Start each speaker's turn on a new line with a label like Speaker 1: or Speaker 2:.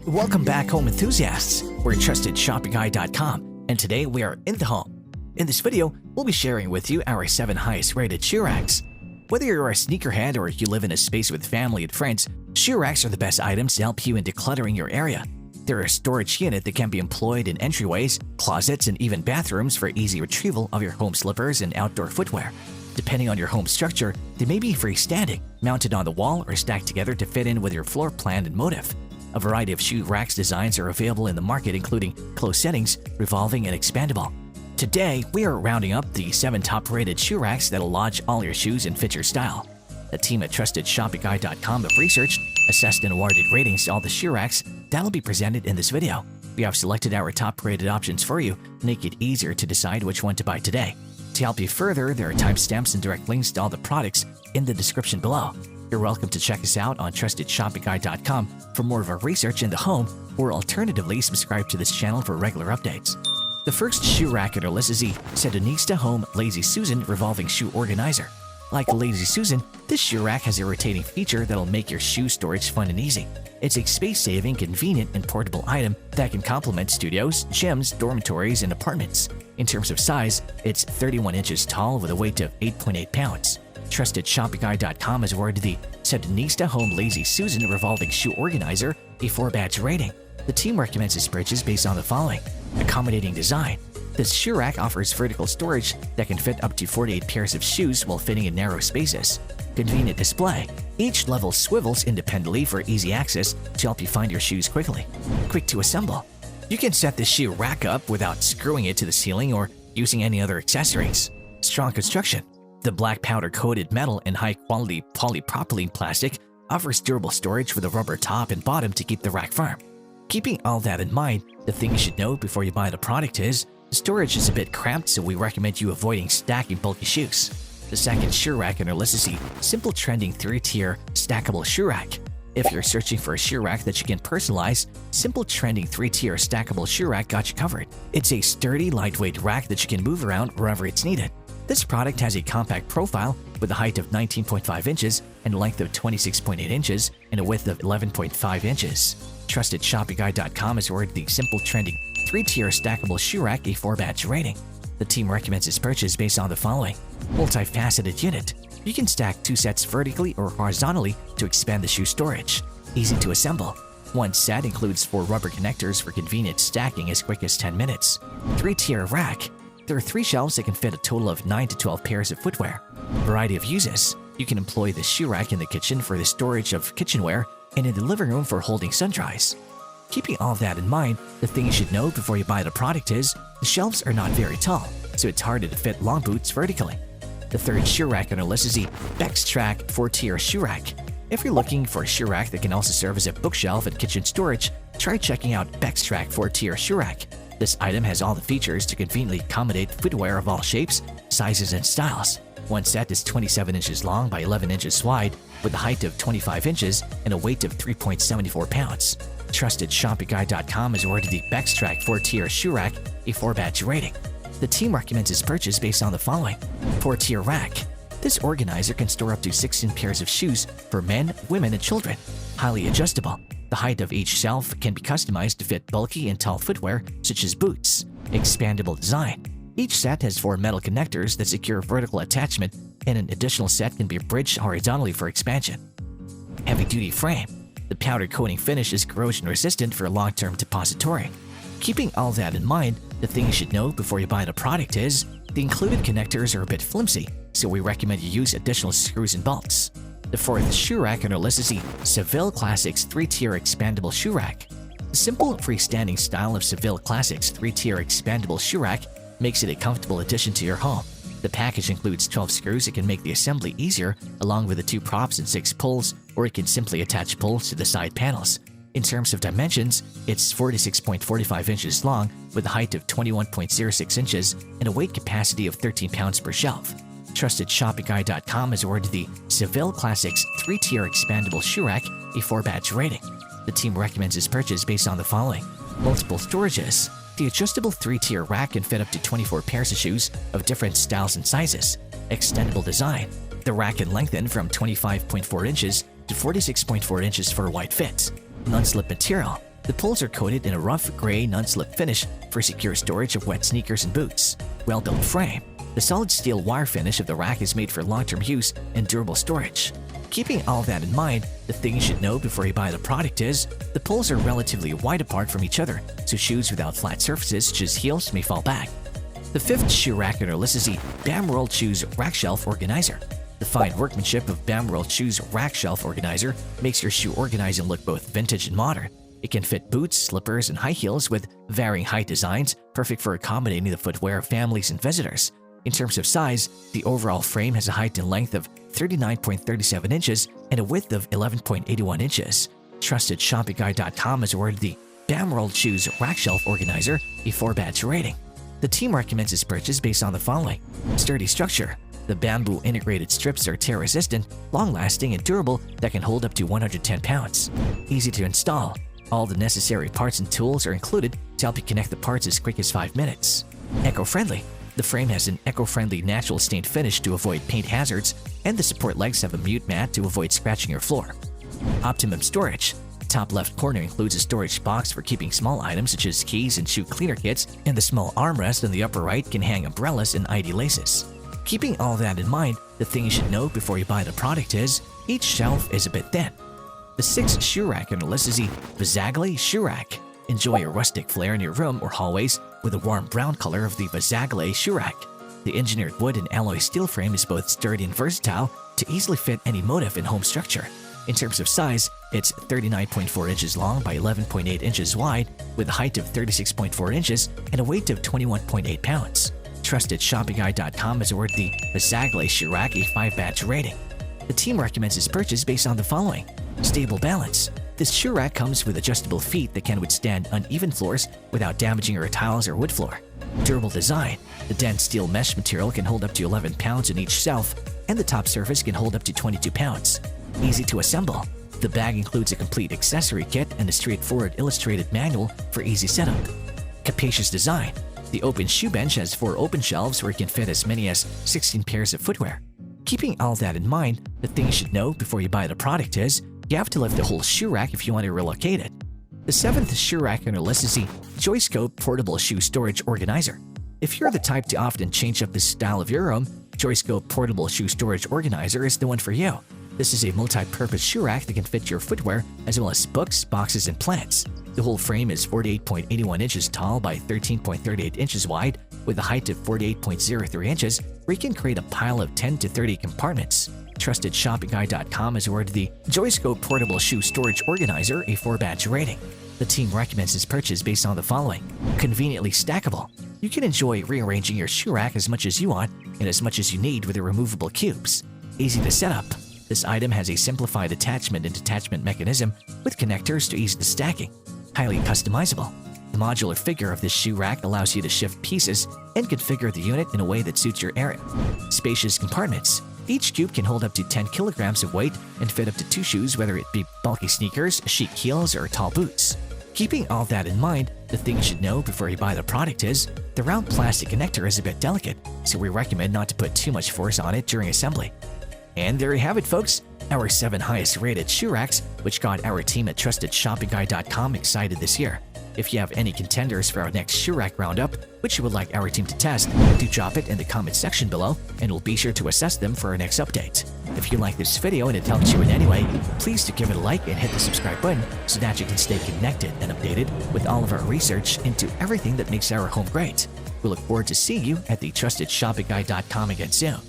Speaker 1: Welcome back, home enthusiasts. We're TrustedShoppingGuide.com, and today we are in the home. In this video, we'll be sharing with you our 7 highest rated shoe racks. Whether you're a sneakerhead or you live in a space with family and friends, shoe racks are the best items to help you in decluttering your area. They're a storage unit that can be employed in entryways, closets, and even bathrooms for easy retrieval of your home slippers and outdoor footwear. Depending on your home structure, they may be freestanding, mounted on the wall, or stacked together to fit in with your floor plan and motif. A variety of shoe racks designs are available in the market, including closed settings, revolving, and expandable. Today, we are rounding up the 7 top-rated shoe racks that'll lodge all your shoes and fit your style. The team at TrustedShoppingGuide.com have researched, assessed, and awarded ratings to all the shoe racks that'll be presented in this video. We have selected our top-rated options for you to make it easier to decide which one to buy today. To help you further, there are timestamps and direct links to all the products in the description below. You're welcome to check us out on TrustedShoppingGuide.com for more of our research in the home, or alternatively subscribe to this channel for regular updates. The first shoe rack on our list is the SeddonistaHome Lazy Susan Revolving Shoe Organizer. Like Lazy Susan, this shoe rack has a rotating feature that'll make your shoe storage fun and easy. It's a space-saving, convenient, and portable item that can complement studios, gyms, dormitories, and apartments. In terms of size, it's 31 inches tall with a weight of 8.8 pounds. TrustedShoppingGuide.com has awarded the SeddonistaHome Lazy Susan Revolving Shoe Organizer a 4-badge rating. The team recommends this purchase based on the following: accommodating design. This shoe rack offers vertical storage that can fit up to 48 pairs of shoes while fitting in narrow spaces. Convenient display. Each level swivels independently for easy access to help you find your shoes quickly. Quick to assemble. You can set the shoe rack up without screwing it to the ceiling or using any other accessories. Strong construction. The black powder-coated metal and high-quality polypropylene plastic offers durable storage with a rubber top and bottom to keep the rack firm. Keeping all that in mind, the thing you should know before you buy the product is the storage is a bit cramped, so we recommend you avoiding stacking bulky shoes. The second shoe rack on our list is the simple trending 3-tier stackable shoe rack. If you're searching for a shoe rack that you can personalize, simple trending 3-tier stackable shoe rack got you covered. It's a sturdy, lightweight rack that you can move around wherever it's needed. This product has a compact profile with a height of 19.5 inches and a length of 26.8 inches and a width of 11.5 inches. TrustedShoppingGuide.com has awarded the simple trending 3-tier stackable shoe rack a 4-badge rating. The team recommends this purchase based on the following: multifaceted unit. You can stack 2 sets vertically or horizontally to expand the shoe storage. Easy to assemble. One set includes 4 rubber connectors for convenient stacking as quick as 10 minutes. 3-tier rack. There are 3 shelves that can fit a total of 9 to 12 pairs of footwear. Variety of uses. You can employ the shoe rack in the kitchen for the storage of kitchenware and in the living room for holding sundries. Keeping all of that in mind, the thing you should know before you buy the product is the shelves are not very tall, so it's harder to fit long boots vertically. The third shoe rack on our list is the Bextsrack 4-tier shoe rack. If you're looking for a shoe rack that can also serve as a bookshelf and kitchen storage, try checking out Bextsrack 4-tier shoe rack. This item has all the features to conveniently accommodate footwear of all shapes, sizes, and styles. One set is 27 inches long by 11 inches wide, with a height of 25 inches and a weight of 3.74 pounds. TrustedShoppingGuide.com has awarded the Bextsrack 4-tier shoe rack a 4-badge rating. The team recommends its purchase based on the following: 4-tier rack. This organizer can store up to 16 pairs of shoes for men, women, and children. Highly adjustable. The height of each shelf can be customized to fit bulky and tall footwear, such as boots. Expandable design. Each set has 4 metal connectors that secure vertical attachment, and an additional set can be bridged horizontally for expansion. Heavy-duty frame. The powder coating finish is corrosion-resistant for long-term depository. Keeping all that in mind, the thing you should know before you buy the product is the included connectors are a bit flimsy, so we recommend you use additional screws and bolts. The fourth shoe rack on our list is the Seville Classics 3-tier expandable shoe rack. The simple, freestanding style of Seville Classics 3-tier expandable shoe rack makes it a comfortable addition to your home. The package includes 12 screws that can make the assembly easier, along with the 2 props and 6 pulls, or it can simply attach pulls to the side panels. In terms of dimensions, it's 46.45 inches long with a height of 21.06 inches and a weight capacity of 13 pounds per shelf. TrustedShoppingGuide.com has awarded the Seville Classics 3-tier expandable shoe rack a 4-badge rating. The team recommends this purchase based on the following: multiple storages. The adjustable 3-tier rack can fit up to 24 pairs of shoes of different styles and sizes. Extendable design. The rack can lengthen from 25.4 inches to 46.4 inches for a wide fit. Non-slip material. The poles are coated in a rough gray non-slip finish for secure storage of wet sneakers and boots. Well-built frame. The solid steel wire finish of the rack is made for long-term use and durable storage. Keeping all that in mind, the thing you should know before you buy the product is the poles are relatively wide apart from each other, so shoes without flat surfaces such as heels may fall back. The fifth shoe rack on our list is the Bamworld Shoes Rack Shelf Organizer. The fine workmanship of Bamworld Shoes Rack Shelf Organizer makes your shoe organizing look both vintage and modern. It can fit boots, slippers, and high heels with varying height designs, perfect for accommodating the footwear of families and visitors. In terms of size, the overall frame has a height and length of 39.37 inches and a width of 11.81 inches. TrustedShoppingGuide.com has awarded the Bamworld Shoes Rack Shelf Organizer a 4-badge rating. The team recommends its purchase based on the following: sturdy structure. The bamboo integrated strips are tear-resistant, long-lasting, and durable that can hold up to 110 pounds. Easy to install. All the necessary parts and tools are included to help you connect the parts as quick as 5 minutes. Eco-friendly. The frame has an eco-friendly natural stained finish to avoid paint hazards, and the support legs have a mute mat to avoid scratching your floor. Optimum storage. The top left corner includes a storage box for keeping small items such as keys and shoe cleaner kits, and the small armrest on the upper right can hang umbrellas and ID laces. Keeping all that in mind, the thing you should know before you buy the product is each shelf is a bit thin. The sixth shoe rack on the list is the VASAGLE shoe rack. Enjoy a rustic flair in your room or hallways with the warm brown color of the VASAGLE shoe rack. The engineered wood and alloy steel frame is both sturdy and versatile to easily fit any motif and home structure. In terms of size, it's 39.4 inches long by 11.8 inches wide with a height of 36.4 inches and a weight of 21.8 pounds. TrustedShoppingGuide.com has awarded the VASAGLE shoe rack a 5-badge rating. The team recommends its purchase based on the following: stable balance. This shoe rack comes with adjustable feet that can withstand uneven floors without damaging your tiles or wood floor. Durable design. The dense steel mesh material can hold up to 11 pounds on each shelf, and the top surface can hold up to 22 pounds. Easy to assemble. The bag includes a complete accessory kit and a straightforward illustrated manual for easy setup. Capacious design. The open shoe bench has 4 open shelves where it can fit as many as 16 pairs of footwear. Keeping all that in mind, the thing you should know before you buy the product is you have to lift the whole shoe rack if you want to relocate it. The 7th shoe rack on our list is the JOISCOPE Portable Shoe Storage Organizer. If you're the type to often change up the style of your room, JOISCOPE Portable Shoe Storage Organizer is the one for you. This is a multi-purpose shoe rack that can fit your footwear as well as books, boxes, and plants. The whole frame is 48.81 inches tall by 13.38 inches wide with a height of 48.03 inches where you can create a pile of 10 to 30 compartments. TrustedShoppingGuide.com has awarded the JOISCOPE Portable Shoe Storage Organizer a 4-badge rating. The team recommends its purchase based on the following: conveniently stackable. You can enjoy rearranging your shoe rack as much as you want and as much as you need with the removable cubes. Easy to set up. This item has a simplified attachment and detachment mechanism with connectors to ease the stacking. Highly customizable. The modular figure of this shoe rack allows you to shift pieces and configure the unit in a way that suits your area. Spacious compartments. Each cube can hold up to 10 kilograms of weight and fit up to 2 shoes, whether it be bulky sneakers, chic heels, or tall boots. Keeping all that in mind, the thing you should know before you buy the product is the round plastic connector is a bit delicate, so we recommend not to put too much force on it during assembly. And there you have it, folks, our 7 highest rated shoe racks, which got our team at TrustedShoppingGuide.com excited this year. If you have any contenders for our next shoe rack roundup, which you would like our team to test, do drop it in the comment section below, and we'll be sure to assess them for our next update. If you like this video and it helps you in any way, please do give it a like and hit the subscribe button so that you can stay connected and updated with all of our research into everything that makes our home great. We look forward to seeing you at the TrustedShoppingGuide.com again soon.